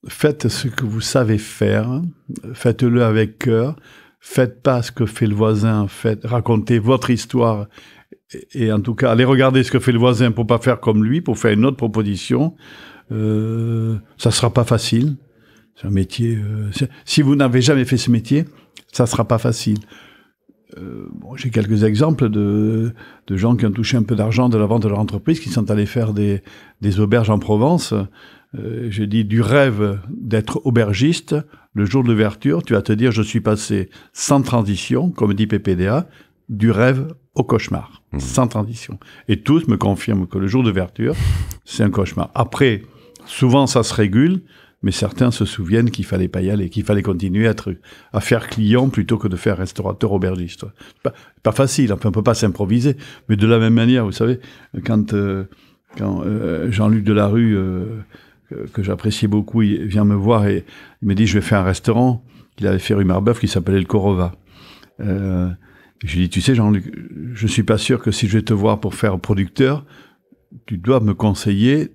faites ce que vous savez faire, faites-le avec cœur, faites pas ce que fait le voisin, racontez votre histoire, et en tout cas, allez regarder ce que fait le voisin pour pas faire comme lui, pour faire une autre proposition. Ça sera pas facile. C'est un métier. Si vous n'avez jamais fait ce métier, ça sera pas facile. J'ai quelques exemples de gens qui ont touché un peu d'argent de la vente de leur entreprise, qui sont allés faire des auberges en Provence. J'ai dit, du rêve d'être aubergiste, le jour de l'ouverture, tu vas te dire, je suis passé sans transition, comme dit PPDA, du rêve au cauchemar, sans transition. Et tous me confirment que le jour d'ouverture, c'est un cauchemar. Après, souvent ça se régule, mais certains se souviennent qu'il fallait pas y aller, qu'il fallait continuer à faire client plutôt que de faire restaurateur aubergiste. Pas facile, enfin on peut pas s'improviser, mais de la même manière, vous savez, quand Jean-Luc Delarue, que j'appréciais beaucoup, il vient me voir et il me dit, je vais faire un restaurant qu'il avait fait rue Marbeuf qui s'appelait le Corova. Je lui dis, tu sais Jean-Luc, je suis pas sûr que si je vais te voir pour faire producteur, tu dois me conseiller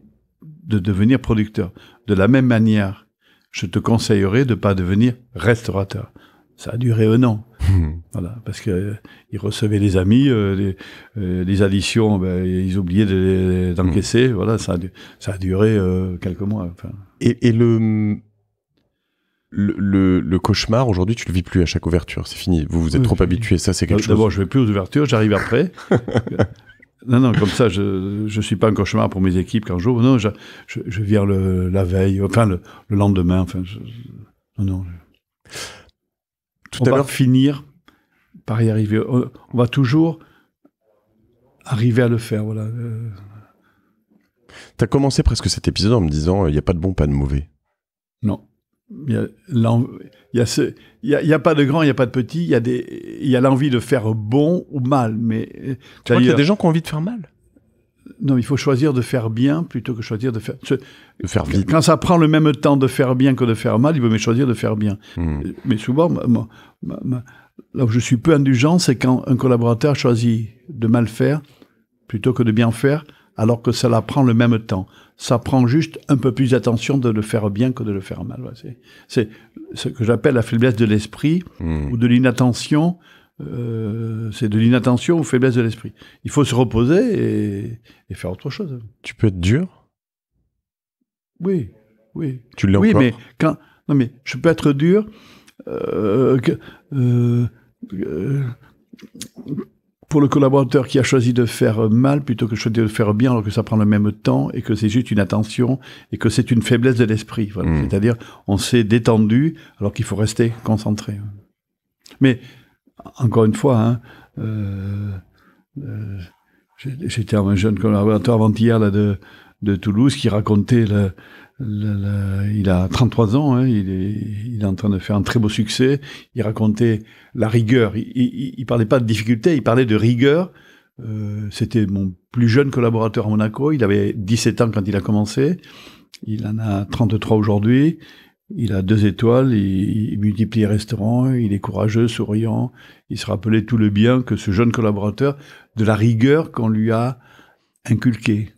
de devenir producteur. De la même manière, je te conseillerais de pas devenir restaurateur. Ça a duré un an. Voilà, parce que il recevait des amis, les additions, ils oubliaient d'encaisser. Voilà, ça a duré quelques mois. Enfin. Et le cauchemar, aujourd'hui, tu le vis plus à chaque ouverture. C'est fini. Vous êtes trop habitué. Ça, c'est quelque chose. D'abord, je vais plus aux ouvertures. J'arrive après. Non, comme ça, je suis pas un cauchemar pour mes équipes quand j'ouvre. Non, je viens la veille, enfin le lendemain. Enfin, non. On va finir par y arriver. On va toujours arriver à le faire. Voilà. T'as commencé presque cet épisode en me disant, il n'y a pas de bon, pas de mauvais. Non. Il y a pas de grand, il y a pas de petit. Il y a l'envie de faire bon ou mal. Mais tu crois qu'il y a des gens qui ont envie de faire mal? Non, il faut choisir de faire bien plutôt que choisir de faire vite. Quand ça prend le même temps de faire bien que de faire mal, il vaut mieux choisir de faire bien. Mais souvent, là où je suis peu indulgent, c'est quand un collaborateur choisit de mal faire plutôt que de bien faire, alors que ça la prend le même temps. Ça prend juste un peu plus d'attention de le faire bien que de le faire mal. C'est ce que j'appelle la faiblesse de l'esprit ou de l'inattention. C'est de l'inattention ou faiblesse de l'esprit. Il faut se reposer et faire autre chose. Tu peux être dur? Oui. Tu l'es encore? Oui, mais je peux être dur pour le collaborateur qui a choisi de faire mal plutôt que de choisir de faire bien alors que ça prend le même temps et que c'est juste une attention et que c'est une faiblesse de l'esprit. Voilà. C'est-à-dire, on s'est détendu alors qu'il faut rester concentré. Mais encore une fois, j'étais un jeune collaborateur avant-hier là, de Toulouse qui racontait, il a 33 ans, il est en train de faire un très beau succès, il racontait la rigueur, il parlait pas de difficulté, il parlait de rigueur. C'était mon plus jeune collaborateur à Monaco, il avait 17 ans quand il a commencé, il en a 33 aujourd'hui. Il a 2 étoiles, il multiplie les restaurants, il est courageux, souriant. Il se rappelait tout le bien que ce jeune collaborateur, de la rigueur qu'on lui a inculquée.